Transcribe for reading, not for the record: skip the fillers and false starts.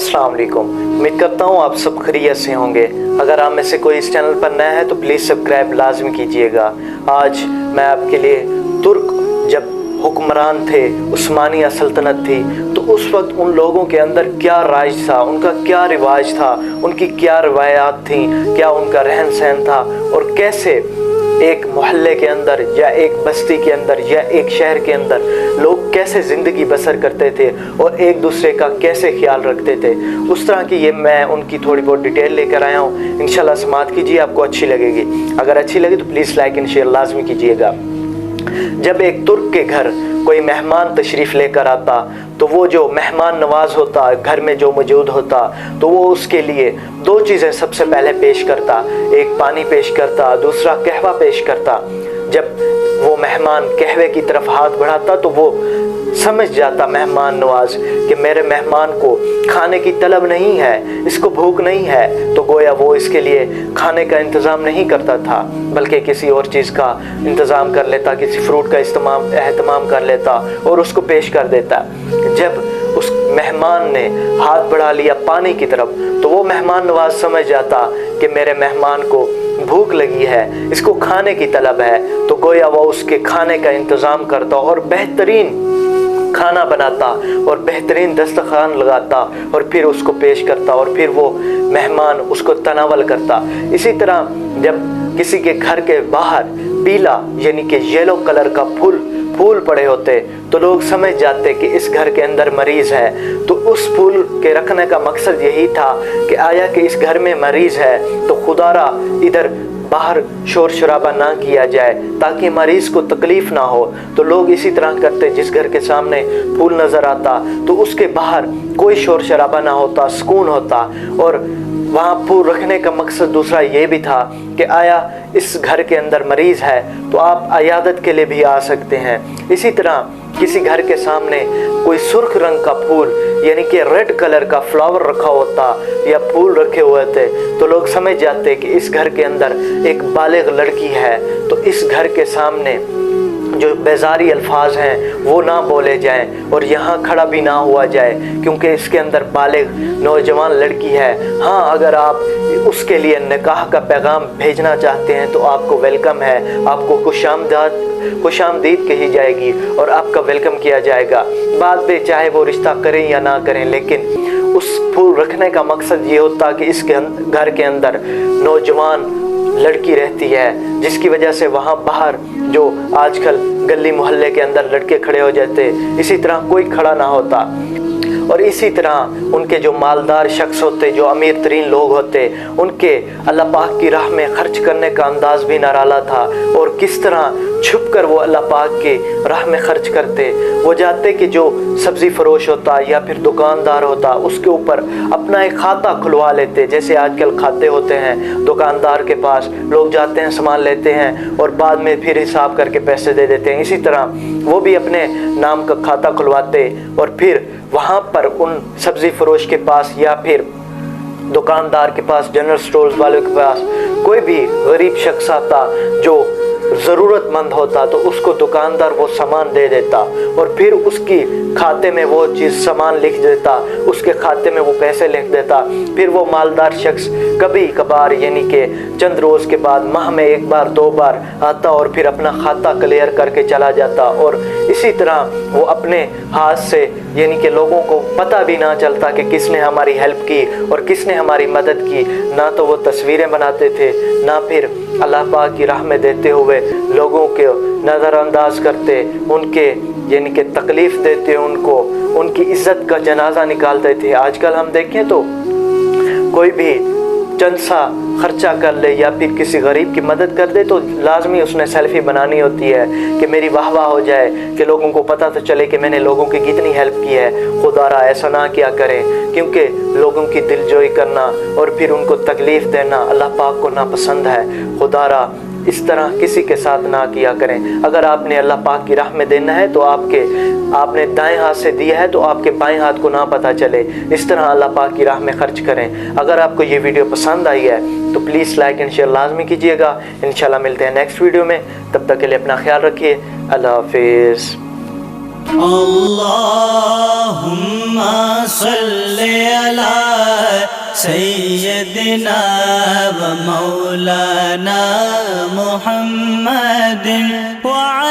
अस्सलाम वालेकुम। उम्मीद करता हूँ आप सब खैरियत से होंगे। अगर आप में से कोई इस चैनल पर नया है तो प्लीज़ सब्सक्राइब लाजमी कीजिएगा। आज मैं आपके लिए तुर्क जब हुक्मरान थे, उस्मानिया सल्तनत थी, तो उस वक्त उन लोगों के अंदर क्या राज था, उनका क्या रिवाज था, उनकी क्या रवायात थी, क्या उनका रहन सहन था, और कैसे एक मोहल्ले के अंदर या एक बस्ती के अंदर या एक शहर के अंदर लोग कैसे ज़िंदगी बसर करते थे और एक दूसरे का कैसे ख्याल रखते थे। उस तरह की ये मैं उनकी थोड़ी बहुत डिटेल लेकर आया हूँ। इंशाल्लाह समाअत कीजिए, आपको अच्छी लगेगी। अगर अच्छी लगे तो प्लीज़ लाइक एंड शेयर लाजमी कीजिएगा। जब एक तुर्क के घर कोई मेहमान तशरीफ़ लेकर आता तो वो जो मेहमान नवाज होता, घर में जो मौजूद होता, तो वो उसके लिए दो चीज़ें सबसे पहले पेश करता। एक पानी पेश करता, दूसरा कहवा पेश करता। जब वो मेहमान कहवे की तरफ हाथ बढ़ाता तो वो समझ जाता मेहमान नवाज कि मेरे मेहमान को खाने की तलब नहीं है, इसको भूख नहीं है, तो गोया वो इसके लिए खाने का इंतज़ाम नहीं करता था बल्कि किसी और चीज़ का इंतज़ाम कर लेता, किसी फ्रूट का एहतमाम कर लेता और उसको पेश कर देता। जब उस मेहमान ने हाथ बढ़ा लिया पानी की तरफ तो वो मेहमान नवाज समझ जाता कि मेरे मेहमान को भूख लगी है, इसको खाने की तलब है, तो गोया वो उसके खाने का इंतज़ाम करता और बेहतरीन खाना बनाता और बेहतरीन दस्तरखान लगाता और फिर उसको पेश करता और फिर वो मेहमान उसको तनावल करता। इसी तरह जब किसी के घर के बाहर पीला यानी कि येलो कलर का फूल पड़े होते तो लोग समझ जाते कि इस घर के अंदर मरीज़ है। तो उस फूल के रखने का मकसद यही था कि आया कि इस घर में मरीज़ है तो खुदारा इधर बाहर शोर शराबा ना किया जाए ताकि मरीज़ को तकलीफ़ ना हो। तो लोग इसी तरह करते, जिस घर के सामने फूल नज़र आता तो उसके बाहर कोई शोर शराबा ना होता, सुकून होता। और वहाँ फूल रखने का मकसद दूसरा ये भी था कि आया इस घर के अंदर मरीज़ है तो आप अयादत के लिए भी आ सकते हैं। इसी तरह किसी घर के सामने कोई सुर्ख रंग का फूल यानी कि रेड कलर का फ्लावर रखा होता या फूल रखे हुए थे तो लोग समझ जाते कि इस घर के अंदर एक बालिग लड़की है, तो इस घर के सामने जो बेजारी अल्फाज हैं वो ना बोले जाएं और यहाँ खड़ा भी ना हुआ जाए क्योंकि इसके अंदर बालिग नौजवान लड़की है। हाँ, अगर आप उसके लिए निकाह का पैगाम भेजना चाहते हैं तो आपको वेलकम है, आपको खुशामदीद कही जाएगी और आपका वेलकम किया जाएगा। बाद में चाहे वो रिश्ता करें या ना करें, लेकिन उस फूल रखने का मकसद ये होता कि इसके घर के अंदर नौजवान लड़की रहती है, जिसकी वजह से वहाँ बाहर जो आजकल गली मोहल्ले के अंदर लड़के खड़े हो जाते, इसी तरह कोई खड़ा ना होता। और इसी तरह उनके जो मालदार शख्स होते, जो अमीर तरीन लोग होते, उनके अल्लाह पाक की राह में खर्च करने का अंदाज भी निराला था और किस तरह छुप कर वो अल्लाह पाक के राह में खर्च करते। वो जाते कि जो सब्ज़ी फरोश होता या फिर दुकानदार होता उसके ऊपर अपना एक खाता खुलवा लेते। जैसे आजकल खाते होते हैं दुकानदार के पास, लोग जाते हैं सामान लेते हैं और बाद में फिर हिसाब करके पैसे दे देते हैं। इसी तरह वो भी अपने नाम का खाता खुलवाते और फिर वहाँ पर उन सब्ज़ी फरोश के पास या फिर दुकानदार के पास, जनरल स्टोर्स वालों के पास कोई भी गरीब शख्स आता जो ज़रूरतमंद होता तो उसको दुकानदार वो सामान दे देता और फिर उसकी खाते में वो चीज़ सामान लिख देता, उसके खाते में वो पैसे लिख देता। फिर वो मालदार शख्स कभी कभार यानी कि चंद रोज़ के बाद, माह में एक बार दो बार आता और फिर अपना खाता क्लियर करके चला जाता। और इसी तरह वो अपने हाथ से यानी कि लोगों को पता भी ना चलता कि किसने हमारी हेल्प की और किसने हमारी मदद की। ना तो वो तस्वीरें बनाते थे, ना फिर अल्लाह पाक की राह में देते हुए लोगों के नज़रअंदाज करते, उनके यानी कि तकलीफ़ देते, उनको उनकी इज़्ज़त का जनाजा निकालते थे। आजकल हम देखें तो कोई भी चंद सा खर्चा कर ले या फिर किसी गरीब की मदद कर दे तो लाजमी उसने सेल्फी बनानी होती है कि मेरी वाह वाह हो जाए, कि लोगों को पता तो चले कि मैंने लोगों की कितनी हेल्प की है। खुदारा ऐसा ना किया करें क्योंकि लोगों की दिलजोई करना और फिर उनको तकलीफ़ देना अल्लाह पाक को नापसंद है। खुदारा इस तरह किसी के साथ ना किया करें। अगर आपने अल्लाह पाक की राह में देना है तो आपने दाएं हाथ से दिया है तो आपके बाएं हाथ को ना पता चले। इस तरह अल्लाह पाक की राह में खर्च करें। अगर आपको ये वीडियो पसंद आई है तो प्लीज़ लाइक एंड शेयर लाजमी कीजिएगा। इंशाल्लाह मिलते हैं नेक्स्ट वीडियो में, तब तक के लिए अपना ख्याल रखिए। अल्लाह हाफिज़। اللہم صلی علی سیدنا و مولانا محمد وعلی